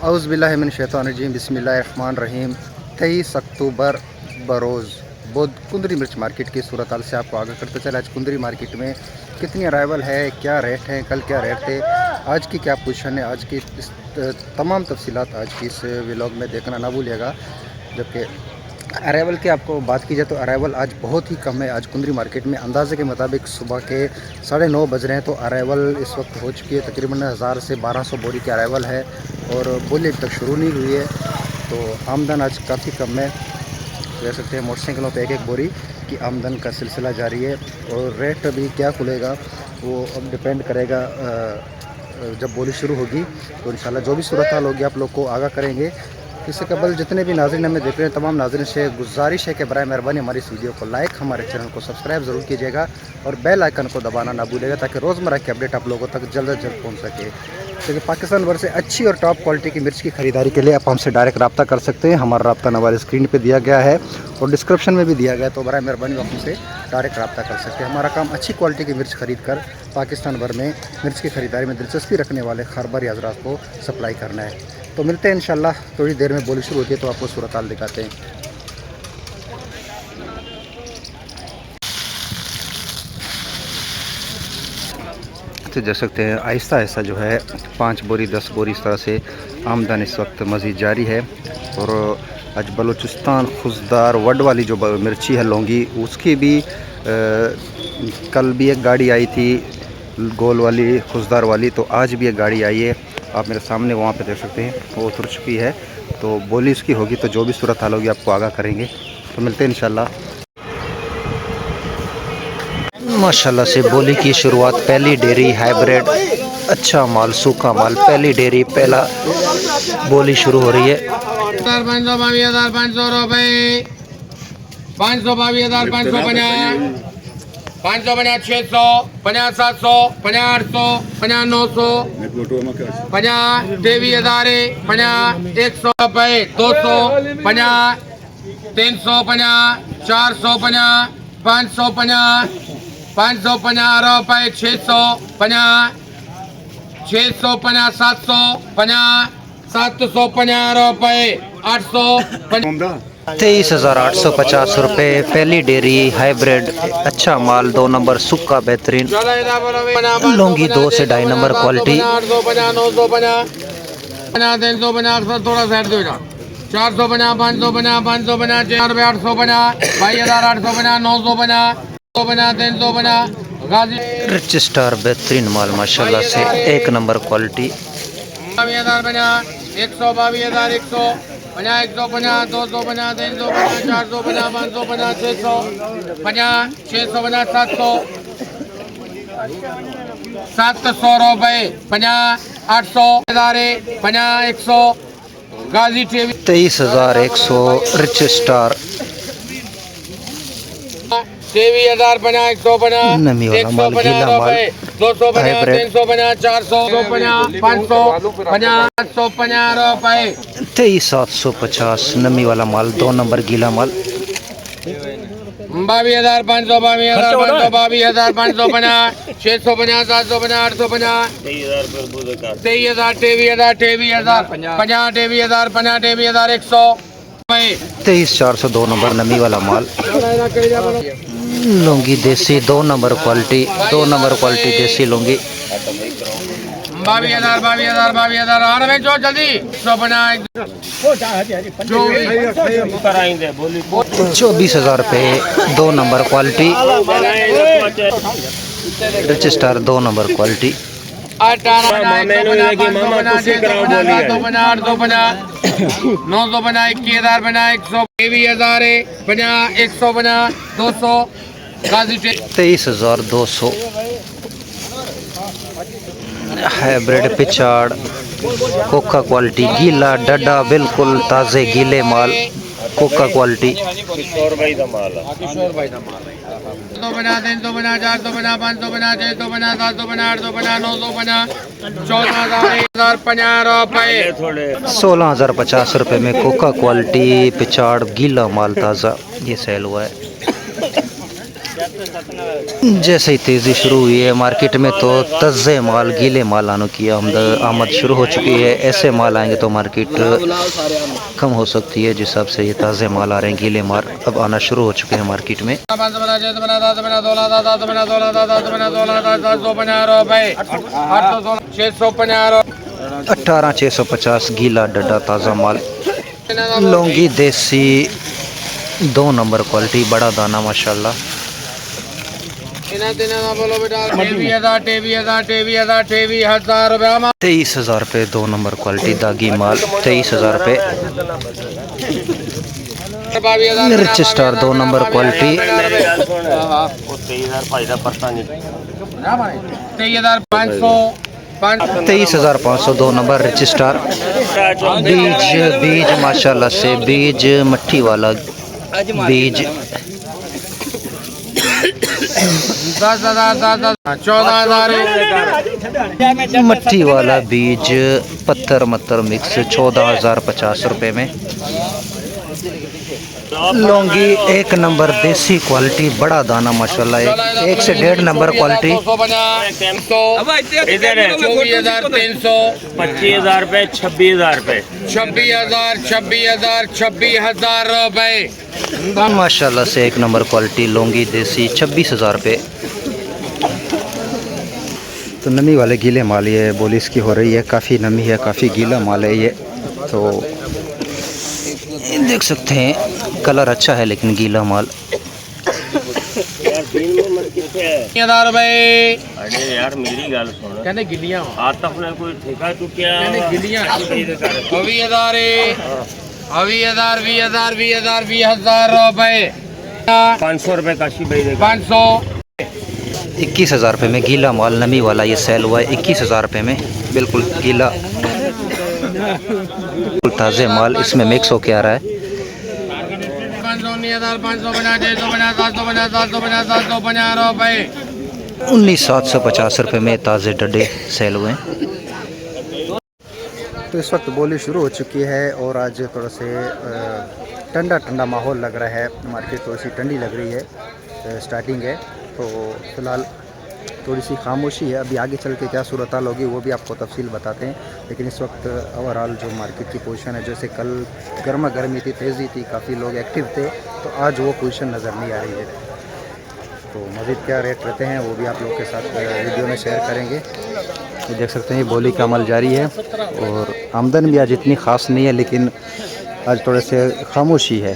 औज़ुबिल्लाहिमिनश्शैतानिर्रजीम बिस्मिल्लाहिर्रहमानिर्रहीम। 23 अक्टूबर बरोज़ बुध कुंदरी मिर्च मार्केट की सूरत हाल से आपको आगाह करते चले। आज कुंदरी मार्केट में कितनी अराइवल है, क्या रेट है, कल क्या रेट थे, आज की क्या पोजीशन है, आज की इस तमाम तफसीलात आज की इस व्लॉग में देखना ना भूलिएगा। जबकि अराइवल की आपको बात की जाए तो अराइवल आज बहुत ही कम है। आज कुंदरी मार्केट में अंदाजे के मुताबिक सुबह के 9:30 बज रहे हैं, तो अराइवल इस वक्त हो चुकी है तकरीबन 1000 से 1200 बोरी की अराइवल है और बोली अभी तक शुरू नहीं हुई है। तो आमदन आज काफ़ी कम है, कह सकते हैं मोटरसाइकिलों पे एक बोरी की आमदन का सिलसिला जारी है। और रेट अभी क्या खुलेगा वो अब डिपेंड करेगा, जब बोली शुरू होगी तो इंशाल्लाह जो भी सूरत हाल होगी आप लोग को आगाह करेंगे। इससे कबल जितने भी नाज़रीन हमें देख रहे हैं तमाम नाज़रीन से गुजारिश है कि बराए मेहरबानी हमारी इस वीडियो को लाइक, हमारे चैनल को सब्सक्राइब ज़रूर कीजिएगा और बेल आइकन को दबाना ना भूलिएगा ताकि रोज़मर्रा की अपडेट आप लोगों तक जल्द से जल्द पहुंच सके। क्योंकि पाकिस्तान भर से अच्छी और टॉप क्वालिटी की मिर्च की ख़रीदारी के लिए आप हमसे डायरेक्ट रब्ता कर सकते हैं। हमारा रब्ता नंबर स्क्रीन पर दिया गया है और डिस्क्रिप्शन में भी दिया गया है, तो बराए मेहरबानी आप हमसे डायरेक्ट रब्ता कर सकते हैं। हमारा काम अच्छी क्वालिटी की मिर्च खरीद कर पाकिस्तान भर में मिर्च की ख़रीदारी में दिलचस्पी रखने वाले खारबारी हज़रात को सप्लाई करना है। तो मिलते हैं इंशाल्लाह, थोड़ी देर में बोली शुरू होती है तो आपको सूरत हाल दिखाते हैं। तो देख सकते हैं आहिस्ता आहिस्ता जो है 5 बोरी 10 बोरी इस तरह से आमदन इस वक्त मज़ीद जारी है। और आज बलूचिस्तान खुशदार वड वाली जो मिर्ची है लौंगी, उसकी भी कल भी एक गाड़ी आई थी गोल वाली खुशदार वाली, तो आज भी एक गाड़ी आई है। आप मेरे सामने वहाँ पे देख सकते हैं वो उतर चुकी है। तो बोली इसकी होगी तो जो भी सूरत हाल होगी आपको आगाह करेंगे। तो मिलते हैं इंशाल्लाह। माशाल्लाह से बोली की शुरुआत पहली डेयरी हाइब्रिड अच्छा माल सूखा माल पहली डेयरी पहला बोली शुरू हो रही है। 522,500 रुपये 522,550 550 600 50 700 50 800 50 900 50 23,000 50 100 रुपये 200 50 350 450 550 550 रुपये 650 650 750 750 रुपये 850 23,850 रुपये पहली डेयरी हाइब्रिड अच्छा माल 2 नंबर सूखा बेहतरीन लौंगी 2 से 2.5 नंबर क्वालिटी 850 950 350 थोड़ा साइड दो 450 550 550 850 22,850 950 350 गाजी रिच स्टार बेहतरीन माल माशाल्लाह से 1 नंबर क्वालिटी 22,050 122,000 100 50 150 250 350 450 550 600 50 650 700 रुपये 50 800 50 100 गाजी 23,100 रिच स्टार 23,050 150 नमी वाला माल गीला माल 250 350 450 500 50 750 रुपये 23,750 नमी वाला माल 2 नंबर गीला माल 22,500 22,550 650 750 850 23,000 23,000 50 23,000 100 23,402 नंबर नमी वाला माल लौंगी देसी 2 नंबर क्वालिटी 2 नंबर क्वालिटी देसी लौंगी 22,000 आ रहे जो जल्दी 24,000 रुपये 2 number quality rich star 2 number quality 23,200 hybrid पिछाड़ कोका क्वालिटी गीला डड्डा बिल्कुल ताज़े गीले माल कोका क्वालिटी 16,050 रुपये में कोका क्वालिटी पिछाड़ गीला माल ताज़ा ये सेल हुआ है। जैसे ही तेज़ी शुरू हुई है मार्केट में तो ताज़े माल गीले माल आने की आमद शुरू हो चुकी है। ऐसे माल आएंगे तो मार्केट कम हो सकती है, जिस हिसाब से ये ताज़े माल आ रहे हैं गीले माल अब आना शुरू हो चुके हैं मार्केट में। 18,650 गीला डड्डा ताज़ा माल। लौंगी देसी 2 नंबर क्वालिटी, बड़ा दाना माशाल्लाह। 23,000 रुपये 2 नंबर क्वालिटी दागी माल, 23,000 रुपये। मिर्च star 2 number quality 23,500 2 number rich star. बीज माशाल्लाह से बीज मट्ठी वाला बीज 14,000 मट्ठी वाला बीज पत्थर मत्तर मिक्स 14,050 रुपये में। लौंगी 1 नंबर देसी क्वालिटी, बड़ा दाना माशाल्लाह, 1 से 1.5 नंबर क्वालिटी 25,000 रुपये 26,000 रुपये 26,000 रुपये माशाल्लाह से 1 नंबर क्वालिटी लौंगी देसी 26,000 रुपये। तो नमी वाले गीले माल ये बोली इसकी हो रही है, काफ़ी नमी है, काफ़ी गीला माल है ये। तो देख सकते हैं कलर अच्छा है लेकिन गीला माल। 3,000 रुपये। अरे यार मेरी गल सुन, कहने गिलियां आतफ ने कोई ठेका चुकिया कहने गिलियां 20,000 रुपये 500 रुपये काशी भाई देगा। 500 21,000 रुपये में गीला माल नमी वाला ये सेल हुआ है 21,000 रुपये में, बिल्कुल गीला ताज़े माल इसमें मिक्स होके आ रहा है। 19,750 रुपये में ताज़े डड्डे सेल हुए हैं। तो इस वक्त बोली शुरू हो चुकी है और आज थोड़ा से ठंडा ठंडा माहौल लग रहा है, मार्केट थोड़ी सी ठंडी लग रही है, स्टार्टिंग है। तो फ़िलहाल थोड़ी सी खामोशी है, अभी आगे चल के क्या सूरत हाल होगी वो भी आपको तफसील बताते हैं। लेकिन इस वक्त ओवरऑल जो मार्केट की पोजीशन है, जैसे कल गर्मा गर्मी थी, तेज़ी थी, काफ़ी लोग एक्टिव थे, तो आज वो पोजीशन नज़र नहीं आ रही है। तो मज़ीद क्या रेट रहते हैं वो भी आप लोग के साथ वीडियो में शेयर करेंगे। तो देख सकते हैं बोली का अमल जारी है और आमदन भी आज इतनी ख़ास नहीं है, लेकिन आज थोड़े से खामोशी है।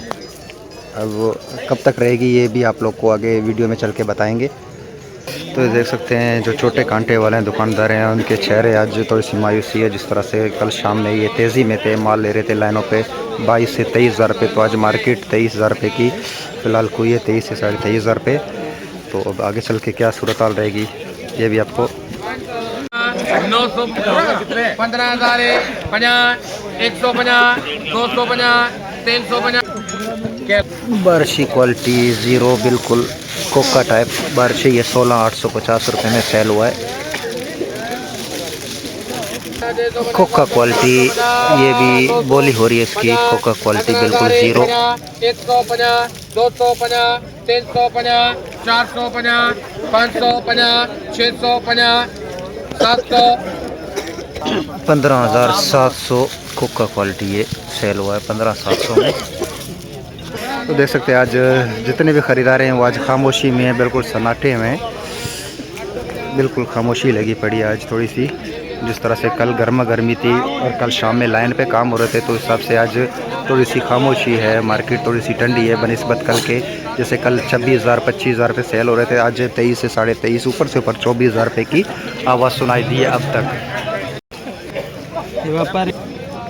अब कब तक रहेगी ये भी आप लोग को आगे वीडियो में चल के बताएंगे। तो देख सकते हैं जो छोटे कांटे वाले हैं दुकानदार हैं, उनके चेहरे आज थोड़ी सी मायूसी है। जिस तरह से कल शाम में ये तेज़ी में थे, माल ले रहे थे लाइनों पे 22 से 23,000 रुपये, तो आज मार्केट 23,000 रुपये की फ़िलहाल कोई है, 23 से 23,500 रुपये। तो अब आगे चल के क्या सूरत हाल रहेगी ये भी आपको 900 15,000 50 150 250 350 बारिशी क्वालिटी ज़ीरो बिल्कुल कोका टाइप बारिशी, ये 16,850 रुपये में सेल हुआ है। कोका क्वालिटी ये भी बोली हो रही है इसकी, कोका क्वालिटी बिल्कुल ज़ीरो। 150 250 350 450 550 650 700 15,700 कोका क्वालिटी ये सेल हुआ है 15,700 में। तो देख सकते हैं आज जितने भी ख़रीदार हैं वो आज खामोशी में हैं, बिल्कुल सन्नाटे में, बिल्कुल खामोशी लगी पड़ी है आज थोड़ी सी। जिस तरह से कल गर्मा गर्मी थी और कल शाम में लाइन पे काम हो रहे थे, तो इस हिसाब से आज थोड़ी सी खामोशी है, मार्केट थोड़ी सी ठंडी है बनिस्बत कल के। जैसे कल 26,000 25,000 रुपये सेल हो रहे थे, आज 23 से 23.5 ऊपर से ऊपर 24,000 रुपये की आवाज़ सुनाई दी है अब तक।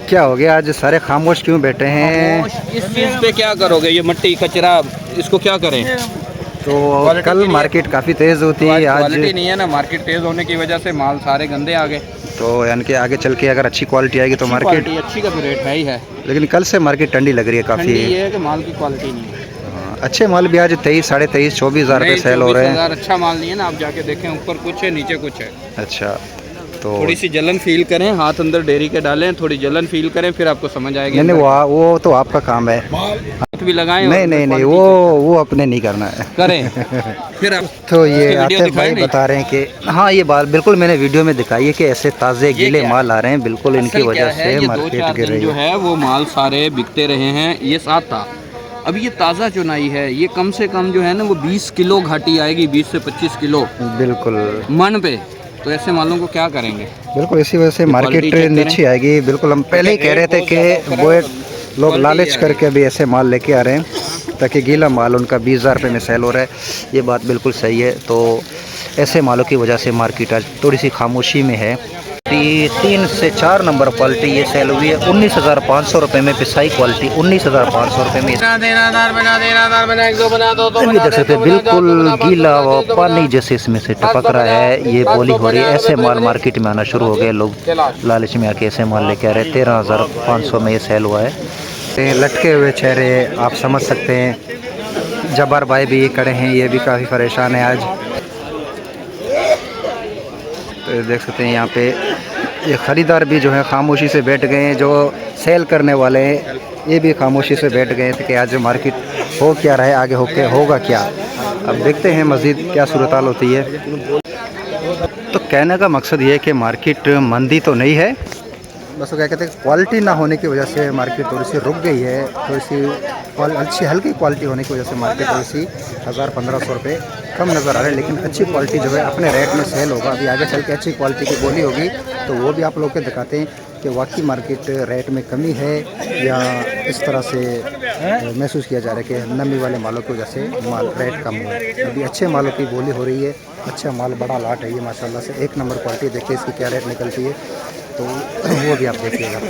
क्या हो गया आज सारे खामोश क्यों बैठे हैं? इस चीज़ पे क्या करोगे? ये मिट्टी कचरा इसको क्या करें? तो कल मार्केट काफ़ी तेज़ होती है, आज क्वालिटी नहीं है ना, मार्केट तेज़ होने की वजह से माल सारे गंदे आ गए। तो यानी कि आगे चल के अगर अच्छी क्वालिटी आएगी तो मार्केट अच्छी का तो रेट है ही है, लेकिन कल से मार्केट ठंडी लग रही है काफ़ी। ये है कि माल की क्वालिटी नहीं है। अच्छे माल भी आज 23 23.5 24,000 रुपये सेल हो रहे हैं। 24,000 अच्छा माल नहीं है ना, आप जाके देखें, ऊपर कुछ है नीचे कुछ है। अच्छा, तो थोड़ी सी जलन फील करें, हाथ अंदर डेयरी के डालें, थोड़ी जलन फील करें, फिर आपको समझ आएगी। नहीं वो तो आपका काम है। हाथ भी लगाएं। नहीं वो अपने नहीं करना है, करें फिर आप। तो ये आतिफ भाई बता रहे हैं कि हाँ ये बात बिल्कुल मैंने वीडियो में दिखाई है कि ऐसे ताज़े गीले माल आ रहे हैं, बिल्कुल इनकी वजह से मार्केट गिर रही जो है। है वो माल सारे बिकते रहे हैं, ये साथ था। अब ये ताज़ा चुनाई है, ये कम से कम जो है ना वो 20 किलो घाटी आएगी, 20 से 25 किलो बिल्कुल मन पे। तो ऐसे मालों को क्या करेंगे? बिल्कुल इसी वजह से मार्केट नीचे आएगी। बिल्कुल हम पहले ही कह रहे थे कि वो लोग लालच करके भी ऐसे माल लेके आ रहे हैं ताकि गीला माल उनका 20,000 रुपये में सेल हो रहा है। ये बात बिल्कुल सही है। तो ऐसे मालों की वजह से मार्केट आज थोड़ी सी खामोशी में है। 3 से 4 नंबर क्वालिटी ये सेल हुई है 19,500 रुपये में। पिसाई क्वालिटी 19,500 रुपये में। ये देख सकते हैं बिल्कुल गीला व पानी जैसे इसमें से टपक रहा है। ये बोली हो रही है। ऐसे माल मार्केट में आना शुरू हो गए, लोग लालच में आके ऐसे माल लेके आ रहे हैं। 13,500 में ये सेल हुआ है। लटके हुए चेहरे आप समझ सकते हैं। जब्बार भाई भी खड़े हैं, ये भी काफ़ी परेशान है आज। तो देख सकते हैं यहाँ पे ये ख़रीदार भी जो है खामोशी से बैठ गए हैं। जो सेल करने वाले हैं ये भी खामोशी से बैठ गए थे कि आज मार्केट हो क्या रहा है, आगे होगा क्या। अब देखते हैं मज़ीद क्या सूरत हाल होती है। तो कहने का मकसद ये है कि मार्केट मंदी तो नहीं है, बस वो क्या कहते हैं क्वालिटी ना होने की वजह से मार्केट थोड़ी सी रुक गई है। थोड़ी सी अच्छी हल्की क्वालिटी होने की वजह से मार्केट थोड़ी सी 1,000-1,500 रुपये कम नज़र आ रहा है। लेकिन अच्छी क्वालिटी जो है अपने रेट में सेल होगा। अभी आगे चल के अच्छी क्वालिटी की बोली होगी तो वो भी आप लोग के दिखाते हैं कि वाकई मार्केट रेट में कमी है या इस तरह से महसूस किया जा रहा है कि नमी वाले मालों की वजह से माल रेट कम हुआ है। अभी अच्छे मालों की बोली हो रही है। अच्छा माल बड़ा लाट है ये माशाल्लाह से, 1 नंबर क्वालिटी। देखिए इसकी क्या रेट निकलती है तो वो भी आप देखिएगा।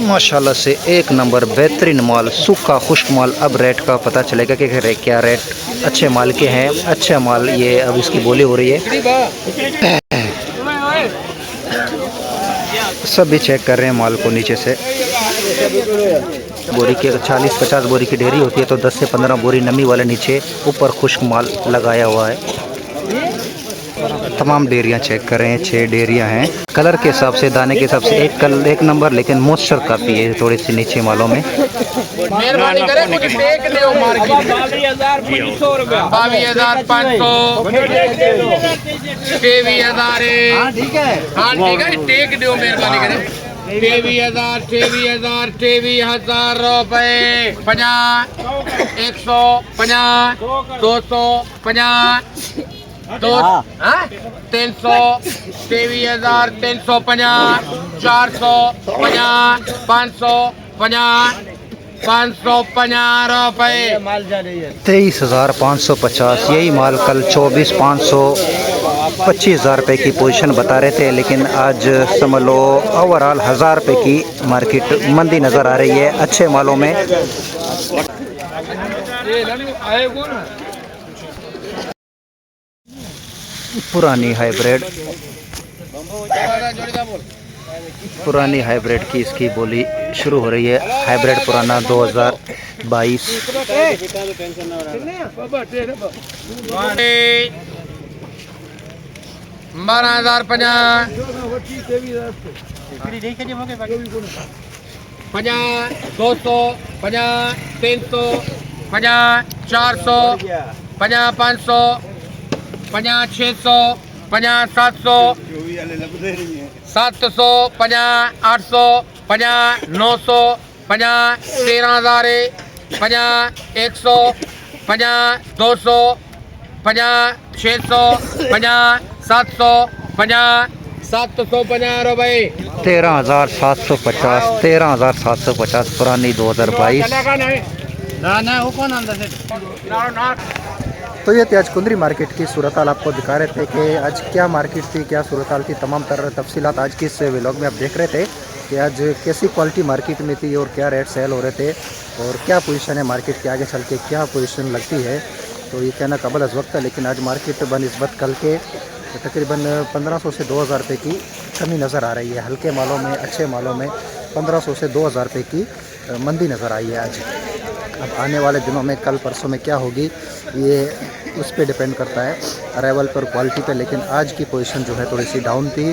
माशाल्लाह से 1 नंबर बेहतरीन माल, सूखा खुश्क माल। अब रेट का पता चलेगा कि क्या रेट अच्छे माल के हैं। अच्छे माल ये अब इसकी बोली हो रही है। सब भी चेक कर रहे हैं माल को नीचे से। बोरी के 40-50 बोरी की ढेरी होती है तो 10 से 15 बोरी नमी वाले नीचे ऊपर खुश्क माल लगाया हुआ है। तमाम डेरियाँ चेक कर रहे हैं, 6 डेरियाँ हैं। कलर के हिसाब से, दाने के हिसाब से एक नंबर, लेकिन मॉइस्चर काफ़ी है थोड़ी सी नीचे मालों में। 22,500 ठीक है टेक दो मेहरबानी करें। 23,000 रुपये 50 150 250 300 23,350 450 550 550 रुपये। 23,550 यही माल कल 24,500 25,000 रुपये की पोजीशन बता रहे थे, लेकिन आज समझ लो ओवरऑल 1,000 रुपये की मार्केट मंदी नज़र आ रही है अच्छे मालों में। पुरानी हाइब्रिड की इसकी बोली शुरू हो रही है। हाइब्रिड पुराना 2022। 12,050 50 200 50 300 50 400 50 500 50 600 50 700 700 50 800 50 900 50 13,000 50 100 50 200 50 600 50 700 50 750 रुपये। 13,750 पुरानी 2022। तो ये थी आज कुंदरी मार्केट की सूरत हाल। आपको दिखा रहे थे कि आज क्या मार्केट थी, क्या सूरत हाल थी। तमाम तरह तफसीलात आज की इस व्लॉग में आप देख रहे थे कि आज कैसी क्वालिटी मार्केट में थी और क्या रेट सेल हो रहे थे और क्या पोजीशन है मार्केट के आगे चल के, क्या पोजीशन लगती है। तो ये कहना कबल अज़ वक्त है, लेकिन आज मार्केट बनिस्बत कल के तकरीबन 1,500 से 2,000 रुपये की कमी नज़र आ रही है। हल्के मालों में, अच्छे मालों में 1,500 से 2,000 रुपये की मंदी नज़र आई है आज। अब आने वाले दिनों में कल परसों में क्या होगी ये उस पर डिपेंड करता है, अराइवल पर, क्वालिटी पे। लेकिन आज की पोजीशन जो है थोड़ी सी डाउन थी